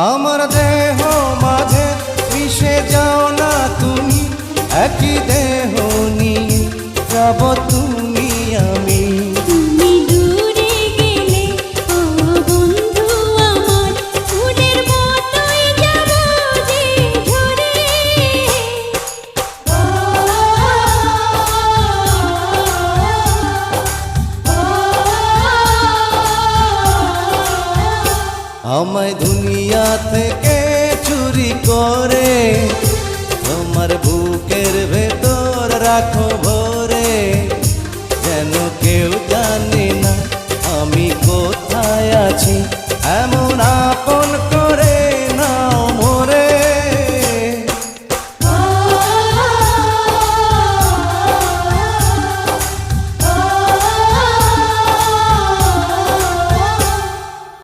আমার দেহ মাঝে মিশে যাও না তুমি, একই দেহ নিয়ে যাব তুমি আমি। তুমি দূরে গেলে ও বন্ধু আমার, ফুলের মতোই যাব যে ঝরে। আমায় দুনিয়া থেকে চুরি করে তোমার বুকের ভেতর রাখো ভরে, যেন কেউ জানে না আমি কোথায় আছি, এমন